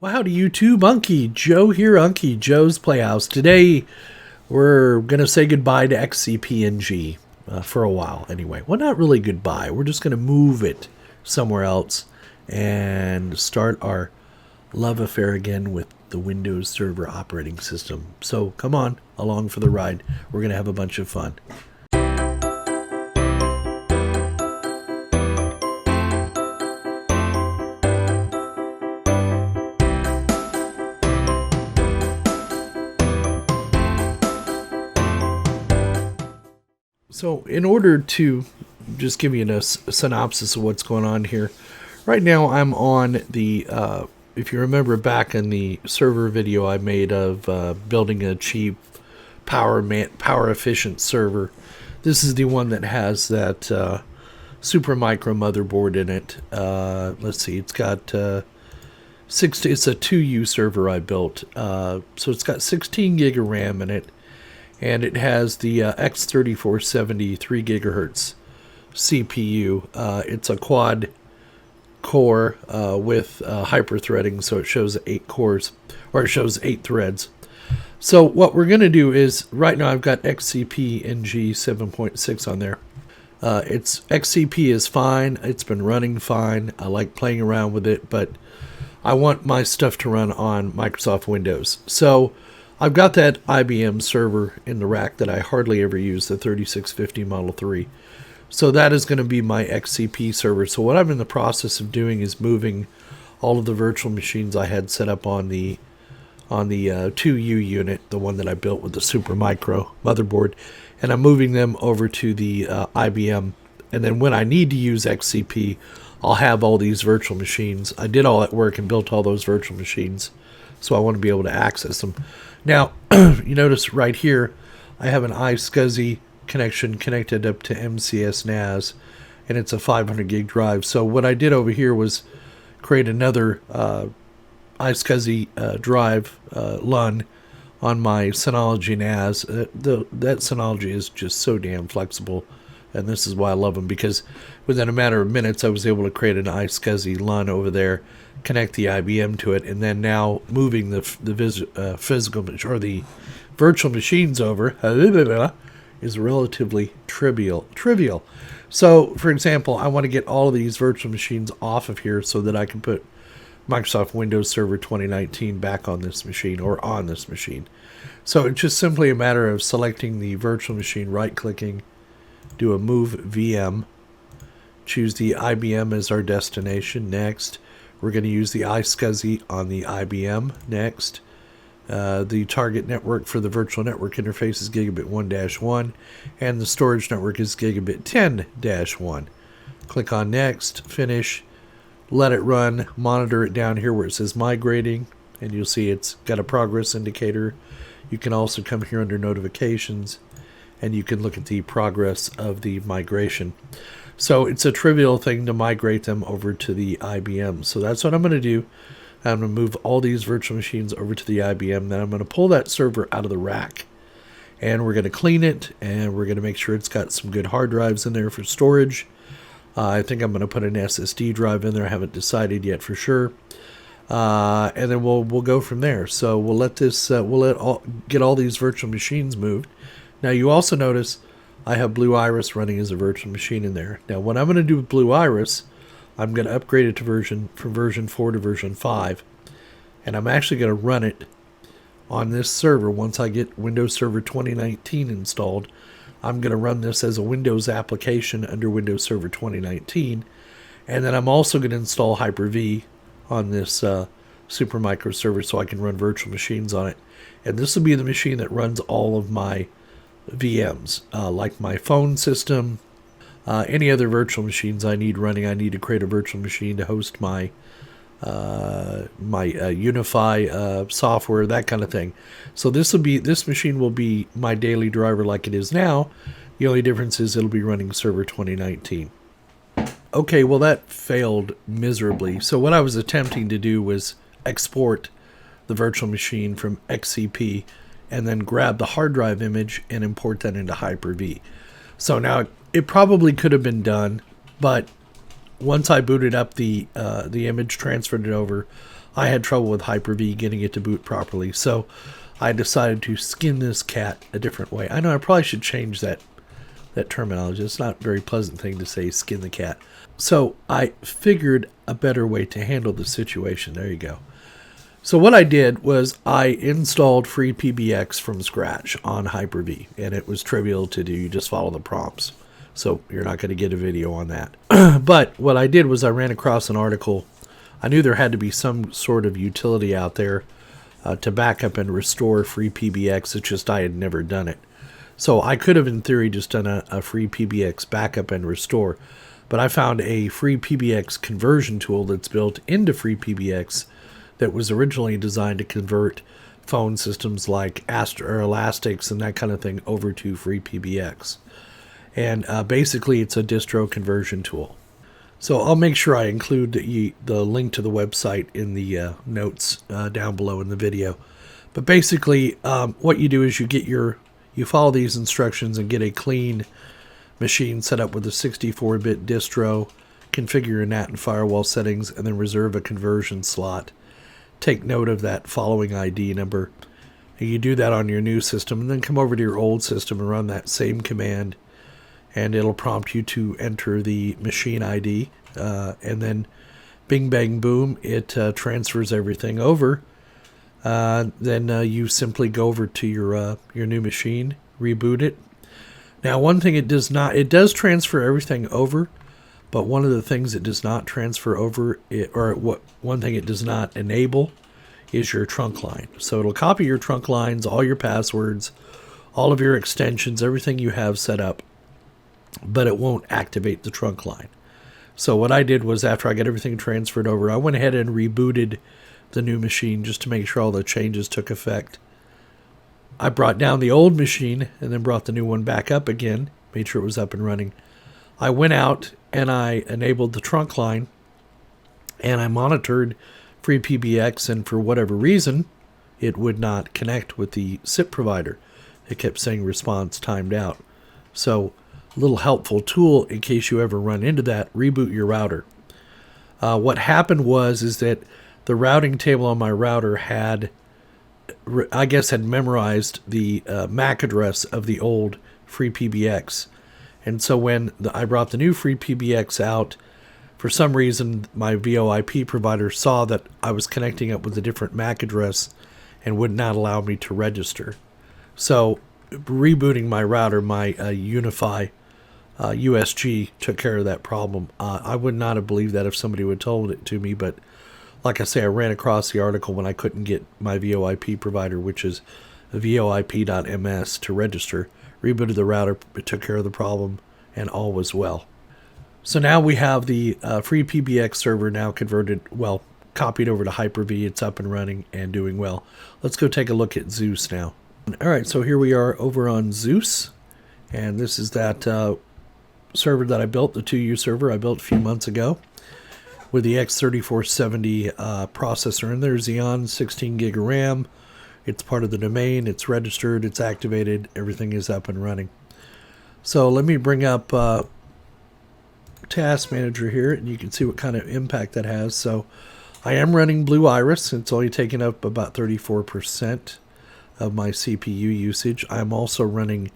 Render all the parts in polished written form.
Well, howdy YouTube, Unky Joe here, Unky Joe's Playhouse. Today, we're going to say goodbye to XCP-NG for a while anyway. Well, not really goodbye. We're just going to move it somewhere else and start our love affair again with the Windows Server operating system. So come on, along for the ride. We're going to have a bunch of fun. So in order to just give you a synopsis of what's going on here, right now I'm on the, if you remember back in the server video I made of building a cheap power efficient server, this is the one that has that super micro motherboard in it. Let's see, it's got it's a 2U server I built, so it's got 16 gig of RAM in it. And it has the X3470 3 gigahertz CPU. It's a quad core with hyper-threading, so it shows 8 cores, or it shows 8 threads. So what we're going to do is, right now I've got XCP-NG 7.6 on there. XCP is fine. It's been running fine. I like playing around with it, but I want my stuff to run on Microsoft Windows. So I've got that IBM server in the rack that I hardly ever use, the 3650 Model 3. So that is going to be my XCP server. So what I'm in the process of doing is moving all of the virtual machines I had set up on the 2U unit, the one that I built with the super micro motherboard, and I'm moving them over to the IBM. And then when I need to use XCP, I'll have all these virtual machines. I did all that work and built all those virtual machines, so I want to be able to access them. Now, you notice right here, I have an iSCSI connection connected up to MCS NAS, and it's a 500 gig drive. So what I did over here was create another iSCSI drive, LUN, on my Synology NAS. That Synology is just so damn flexible, and this is why I love them, because within a matter of minutes, I was able to create an iSCSI LUN over there, connect the IBM to it, and then now moving the physical or the virtual machines over is relatively trivial. So, for example, I want to get all of these virtual machines off of here so that I can put Microsoft Windows Server 2019 back on this machine or on this machine. So it's just simply a matter of selecting the virtual machine, right-clicking, do a move VM, choose the IBM as our destination. Next, we're going to use the iSCSI on the IBM. Next, the target network for the virtual network interface is gigabit 1-1, and the storage network is gigabit 10-1. Click on next, finish, let it run, monitor it down here where it says migrating, and you'll see it's got a progress indicator. You can also come here under notifications, and you can look at the progress of the migration. So it's a trivial thing to migrate them over to the IBM. So that's what I'm going to do. I'm going to move all these virtual machines over to the IBM. Then I'm going to pull that server out of the rack. And we're going to clean it. And we're going to make sure it's got some good hard drives in there for storage. I think I'm going to put an SSD drive in there. I haven't decided yet for sure. And then we'll go from there. So we'll let this get all these virtual machines moved. Now you also notice I have Blue Iris running as a virtual machine in there. Now what I'm going to do with Blue Iris, I'm going to upgrade it to from version 4 to version 5. And I'm actually going to run it on this server. Once I get Windows Server 2019 installed, I'm going to run this as a Windows application under Windows Server 2019. And then I'm also going to install Hyper-V on this super micro server so I can run virtual machines on it. And this will be the machine that runs all of my VMs, like my phone system, any other virtual machines I need running. I need to create a virtual machine to host my Unify software, that kind of thing. So this machine will be my daily driver like it is now. The only difference is it'll be running Server 2019. Okay, well that failed miserably. So what I was attempting to do was export the virtual machine from XCP and then grab the hard drive image and import that into Hyper-V. So now it probably could have been done, but once I booted up the image, transferred it over, I had trouble with Hyper-V getting it to boot properly. So I decided to skin this cat a different way. I know I probably should change that terminology. It's not a very pleasant thing to say, skin the cat. So I figured a better way to handle the situation. There you go. So what I did was I installed FreePBX from scratch on Hyper-V, and it was trivial to do. You just follow the prompts. So you're not going to get a video on that. But what I did was I ran across an article. I knew there had to be some sort of utility out there to back up and restore FreePBX. It's just I had never done it. So I could have, in theory, just done a FreePBX backup and restore. But I found a FreePBX conversion tool that's built into FreePBX that was originally designed to convert phone systems like Elastics and that kind of thing over to FreePBX. And basically it's a distro conversion tool. So I'll make sure I include the link to the website in the notes down below in the video. But basically what you do is you follow these instructions and get a clean machine set up with a 64-bit distro, configure your NAT and firewall settings, and then reserve a conversion slot. Take note of that following ID number. And you do that on your new system, and then come over to your old system and run that same command, and it'll prompt you to enter the machine ID, and then bing bang boom, it transfers everything over. Then you simply go over to your new machine, reboot it. Now, one thing it does transfer everything over, but one of the things it does not transfer over, one thing it does not enable, is your trunk line. So it'll copy your trunk lines, all your passwords, all of your extensions, everything you have set up, but it won't activate the trunk line. So what I did was, after I got everything transferred over, I went ahead and rebooted the new machine just to make sure all the changes took effect. I brought down the old machine and then brought the new one back up again, made sure it was up and running. I went out and I enabled the trunk line, and I monitored FreePBX, and for whatever reason, it would not connect with the SIP provider. It kept saying response timed out. So, a little helpful tool in case you ever run into that: reboot your router. What happened is that the routing table on my router had memorized the MAC address of the old FreePBX. And so when I brought the new FreePBX out, for some reason my VoIP provider saw that I was connecting up with a different MAC address and would not allow me to register. So rebooting my router, my Unify USG, took care of that problem. I would not have believed that if somebody would have told it to me, but like I say, I ran across the article when I couldn't get my VoIP provider, which is voip.ms, to register. Rebooted the router, it took care of the problem, and all was well. So now we have the FreePBX server now copied over to Hyper-V. It's up and running and doing well. Let's go take a look at Zeus now. All right, so here we are over on Zeus, and this is that server that I built, the 2U server I built a few months ago, with the X3470 processor in there, Xeon, 16 gig of RAM. It's part of the domain, it's registered, it's activated, everything is up and running. So let me bring up Task Manager here, and you can see what kind of impact that has. So I am running Blue Iris. It's only taking up about 34% of my CPU usage. I'm also running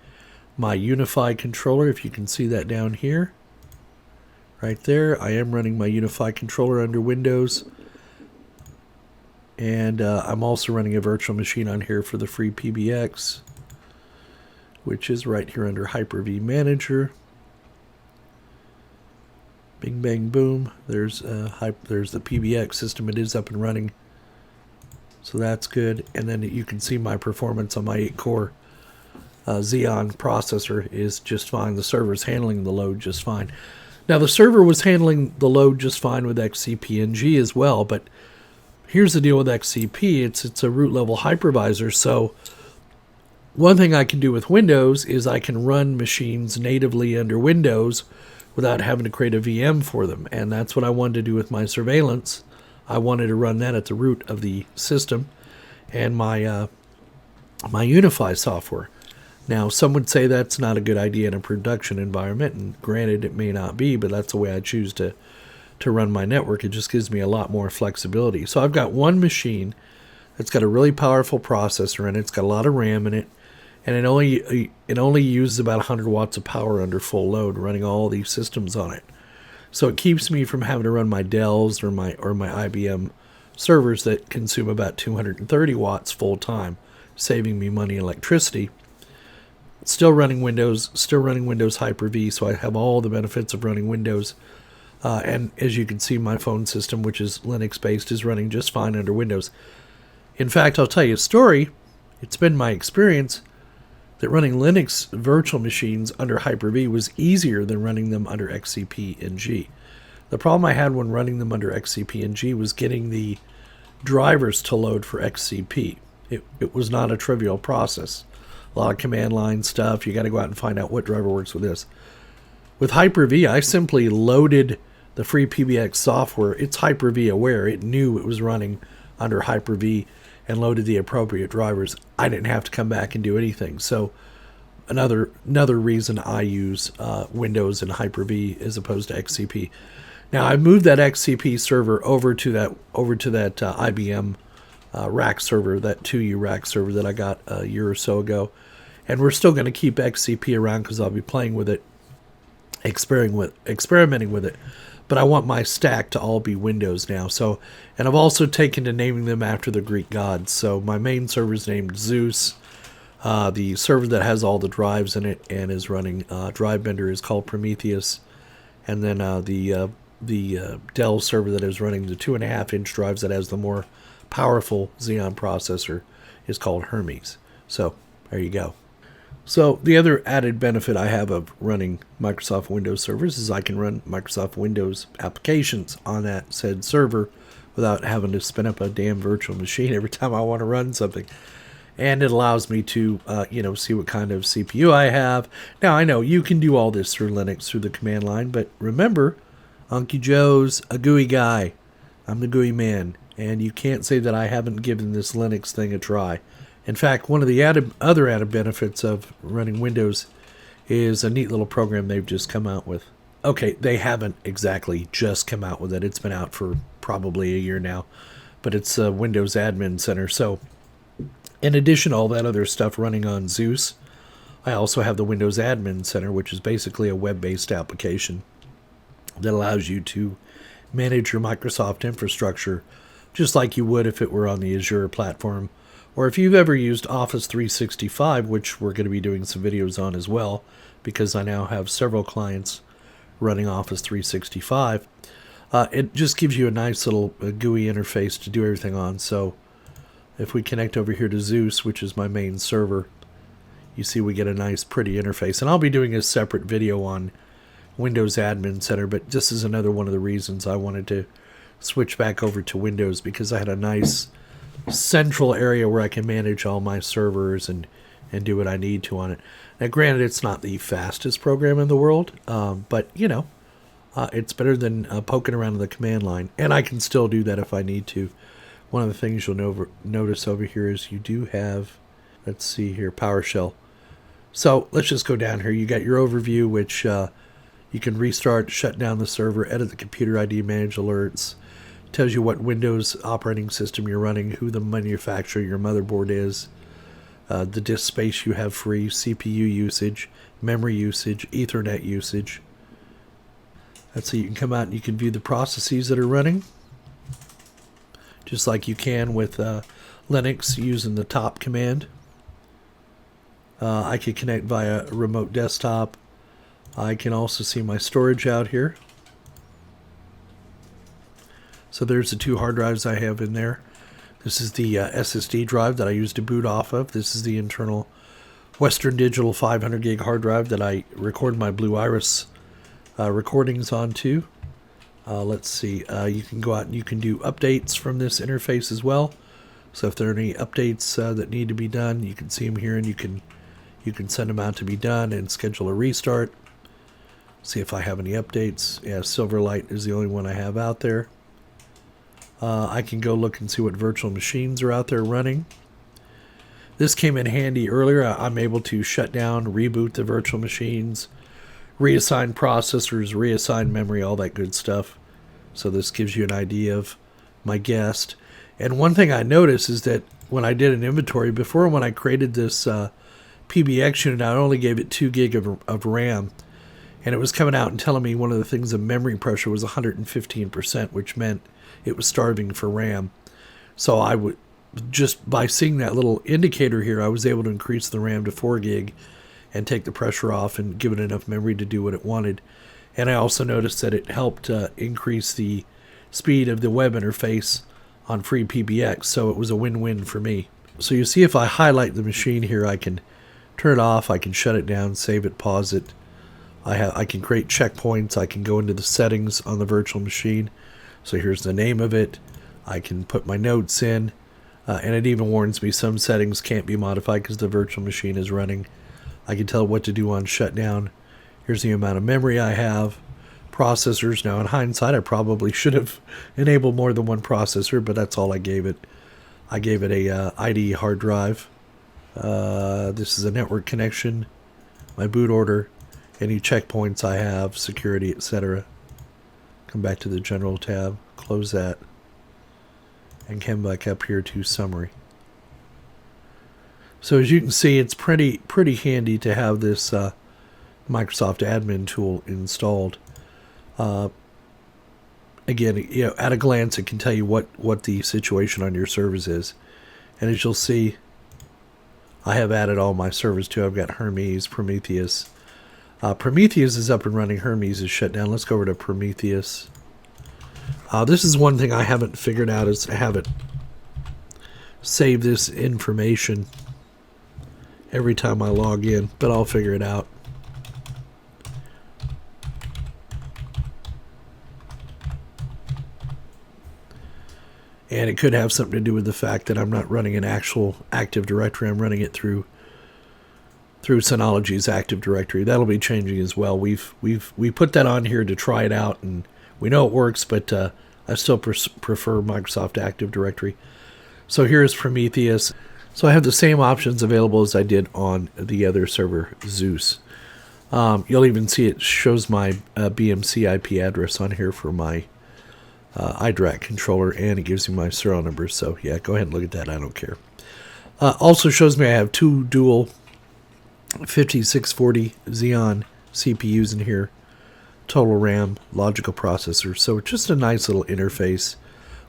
my Unify controller, if you can see that down here. Right there, I am running my Unify controller under Windows. And I'm also running a virtual machine on here for the FreePBX, which is right here under Hyper-V Manager. Bing, bang, boom. There's the PBX system. It is up and running. So that's good. And then you can see my performance on my 8-core Xeon processor is just fine. The server's handling the load just fine. Now, the server was handling the load just fine with XCP-NG as well, but here's the deal with XCP. It's a root level hypervisor, so one thing I can do with Windows is I can run machines natively under Windows without having to create a VM for them, and that's what I wanted to do with my surveillance. I wanted to run that at the root of the system and my Unify software. Now, some would say that's not a good idea in a production environment, and granted, it may not be, but that's the way I choose to to run my network. It just gives me a lot more flexibility. So I've got one machine that's got a really powerful processor in it. It's got a lot of RAM in it, and it only uses about 100 watts of power under full load running all these systems on it. So it keeps me from having to run my Dells or my IBM servers that consume about 230 watts full time, saving me money and electricity. Still running Windows Hyper-V, so I have all the benefits of running Windows. And as you can see, my phone system, which is Linux-based, is running just fine under Windows. In fact, I'll tell you a story. It's been my experience that running Linux virtual machines under Hyper-V was easier than running them under XCP-NG. The problem I had when running them under XCP-NG was getting the drivers to load for XCP. It was not a trivial process. A lot of command line stuff. You got to go out and find out what driver works with this. With Hyper-V, I simply loaded the free PBX software. It's Hyper-V aware. It knew it was running under Hyper-V and loaded the appropriate drivers. I didn't have to come back and do anything. So another reason I use Windows and Hyper-V as opposed to XCP. Now I moved that XCP server over to that IBM rack server, that 2U rack server that I got a year or so ago, and we're still going to keep XCP around because I'll be playing with it, experimenting with it. But I want my stack to all be Windows now. So, and I've also taken to naming them after the Greek gods. So my main server is named Zeus. The server that has all the drives in it and is running Drive Bender is called Prometheus. And then the Dell server that is running the 2.5-inch drives that has the more powerful Xeon processor is called Hermes. So there you go. So the other added benefit I have of running Microsoft Windows servers is I can run Microsoft Windows applications on that said server without having to spin up a damn virtual machine every time I want to run something. And it allows me to, see what kind of CPU I have. Now, I know you can do all this through Linux, through the command line, but remember, Unky Joe's a GUI guy. I'm the GUI man, and you can't say that I haven't given this Linux thing a try. In fact, one of the other added benefits of running Windows is a neat little program they've just come out with. Okay, they haven't exactly just come out with it. It's been out for probably a year now, but it's a Windows Admin Center. So in addition to all that other stuff running on Zeus, I also have the Windows Admin Center, which is basically a web-based application that allows you to manage your Microsoft infrastructure just like you would if it were on the Azure platform. Or if you've ever used Office 365, which we're going to be doing some videos on as well, because I now have several clients running Office 365, it just gives you a nice little GUI interface to do everything on. So if we connect over here to Zeus, which is my main server, you see we get a nice pretty interface. And I'll be doing a separate video on Windows Admin Center, but this is another one of the reasons I wanted to switch back over to Windows, because I had a nice central area where I can manage all my servers and do what I need to on it. Now, granted, it's not the fastest program in the world, but, it's better than poking around in the command line, and I can still do that if I need to. One of the things you'll notice over here is you do have, let's see here, PowerShell. So let's just go down here. You got your overview, which you can restart, shut down the server, edit the computer ID, manage alerts. Tells you what Windows operating system you're running, who the manufacturer your motherboard is, the disk space you have free, CPU usage, memory usage, Ethernet usage. That's so you can come out and you can view the processes that are running, just like you can with Linux using the top command. I can connect via a remote desktop. I can also see my storage out here. So there's the two hard drives I have in there. This is the SSD drive that I use to boot off of. This is the internal Western Digital 500 gig hard drive that I record my Blue Iris recordings onto. Let's see, you can go out and you can do updates from this interface as well. So if there are any updates that need to be done, you can see them here, and you can send them out to be done and schedule a restart. See if I have any updates. Yeah, Silverlight is the only one I have out there. I can go look and see what virtual machines are out there running. This came in handy earlier. I'm able to shut down, reboot the virtual machines, reassign processors, reassign memory, all that good stuff. So this gives you an idea of my guest. And one thing I noticed is that when I did an inventory before, when I created this PBX unit, I only gave it 2 gig of RAM. And it was coming out and telling me one of the things, the memory pressure was 115%, which meant it was starving for RAM. So I would, just by seeing that little indicator here, I was able to increase the RAM to 4 gig and take the pressure off and give it enough memory to do what it wanted. And I also noticed that it helped increase the speed of the web interface on free PBX, so it was a win-win for me. So you see, if I highlight the machine here, I can turn it off, I can shut it down, save it, pause it. I can create checkpoints, I can go into the settings on the virtual machine. So here's the name of it. I can put my notes in, and it even warns me some settings can't be modified because the virtual machine is running. I can tell what to do on shutdown. Here's the amount of memory I have. Processors. Now, in hindsight, I probably should have enabled more than one processor, but that's all I gave it. I gave it a IDE hard drive. This is a network connection. My boot order. Any checkpoints I have, security, etc. Come back to the general tab. Close that. And come back up here to summary. So as you can see, it's pretty handy to have this Microsoft admin tool installed. Again, at a glance, it can tell you what the situation on your servers is. And as you'll see, I have added all my servers too. I've got Hermes, Prometheus. Prometheus is up and running. Hermes is shut down. Let's go over to Prometheus. This is one thing I haven't figured out, is I haven't saved this information every time I log in, but I'll figure it out. And it could have something to do with the fact that I'm not running an actual Active Directory. I'm running it through Synology's Active Directory. That'll be changing as well. We put that on here to try it out, and we know it works, but I still prefer Microsoft Active Directory. So here's Prometheus. So I have the same options available as I did on the other server, Zeus. You'll even see it shows my BMC IP address on here for my iDRAC controller, and it gives you my serial numbers. So yeah, go ahead and look at that. I don't care. Also shows me I have 2 dual 5640 Xeon CPUs in here. Total RAM, logical processor. So it's just a nice little interface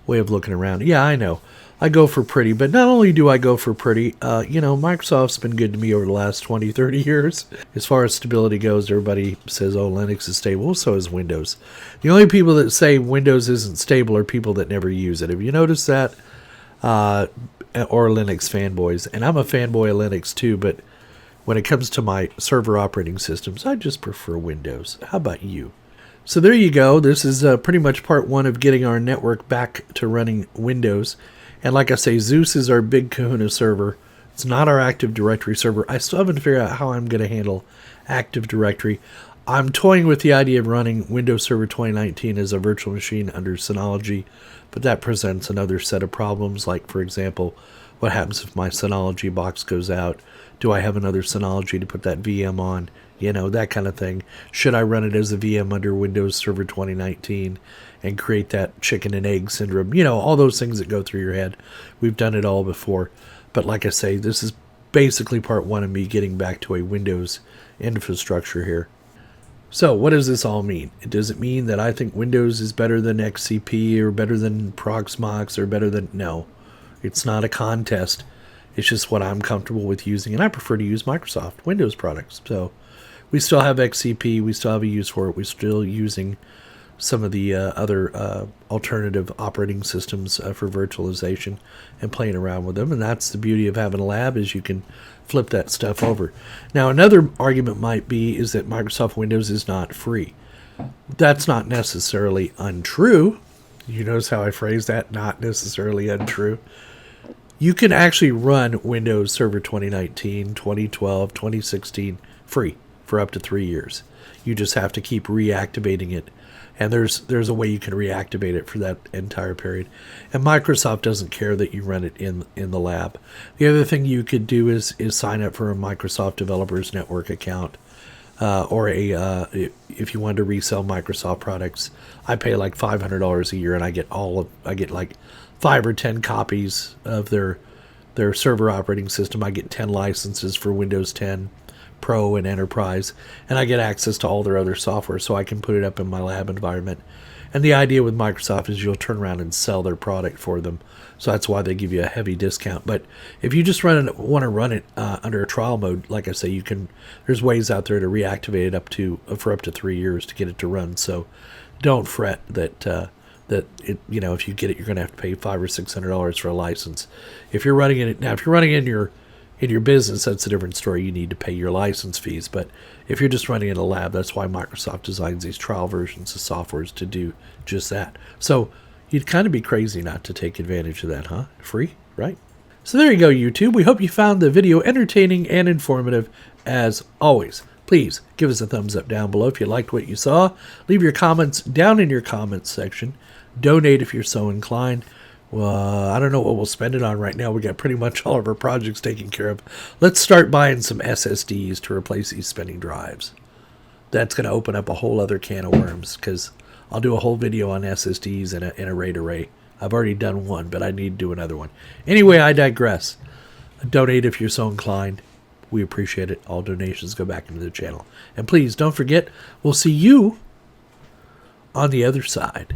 way of looking around. Yeah, I know. I go for pretty, but not only do I go for pretty, Microsoft's been good to me over the last 20, 30 years. As far as stability goes, everybody says, oh, Linux is stable. So is Windows. The only people that say Windows isn't stable are people that never use it. Have you noticed that? Or Linux fanboys. And I'm a fanboy of Linux too, but when it comes to my server operating systems, I just prefer Windows. How about you? So there you go. This is pretty much part 1 of getting our network back to running Windows. And like I say, Zeus is our big kahuna server. It's not our Active Directory server. I still haven't figured out how I'm going to handle Active Directory. I'm toying with the idea of running Windows Server 2019 as a virtual machine under Synology, but that presents another set of problems. Like, for example, what happens if my Synology box goes out? Do I have another Synology to put that VM on? That kind of thing. Should I run it as a VM under Windows Server 2019 and create that chicken and egg syndrome? All those things that go through your head. We've done it all before. But like I say, this is basically part 1 of me getting back to a Windows infrastructure here. So what does this all mean? Does it mean that I think Windows is better than XCP or better than Proxmox or better than... No, it's not a contest. It's just what I'm comfortable with using. And I prefer to use Microsoft Windows products. So we still have XCP. We still have a use for it. We're still using some of the other alternative operating systems for virtualization and playing around with them. And that's the beauty of having a lab, is you can flip that stuff over. Now, another argument might be is that Microsoft Windows is not free. That's not necessarily untrue. You notice how I phrase that? Not necessarily untrue. You can actually run Windows Server 2019, 2012, 2016 free for up to 3 years. You just have to keep reactivating it. And there's a way you can reactivate it for that entire period. And Microsoft doesn't care that you run it in the lab. The other thing you could do is sign up for a Microsoft Developers Network account. or if you wanted to resell Microsoft products, I pay like $500 a year, and I get like 5 or 10 copies of their server operating system. I get 10 licenses for Windows 10 Pro and Enterprise, and I get access to all their other software, so I can put it up in my lab environment. And the idea with Microsoft is you'll turn around and sell their product for them, so that's why they give you a heavy discount. But if you just want to run it under a trial mode, like I say, there's ways out there to reactivate it for up to 3 years to get it to run. So don't fret that it, if you get it, you're going to have to pay $500 or $600 for a license. If you're running it now, if you're running in your business, that's a different story. You need to pay your license fees. But if you're just running in a lab, that's why Microsoft designs these trial versions of softwares to do just that. So you'd kind of be crazy not to take advantage of that, huh? Free, right? So there you go, YouTube. We hope you found the video entertaining and informative as always. Please give us a thumbs up down below if you liked what you saw. Leave your comments down in your comments section. Donate if you're so inclined. Well, I don't know what we'll spend it on right now. We got pretty much all of our projects taken care of. Let's start buying some SSDs to replace these spinning drives. That's going to open up a whole other can of worms, because I'll do a whole video on SSDs and a RAID array. I've already done one, but I need to do another one. Anyway, I digress. Donate if you're so inclined. We appreciate it. All donations go back into the channel. And please don't forget, we'll see you on the other side.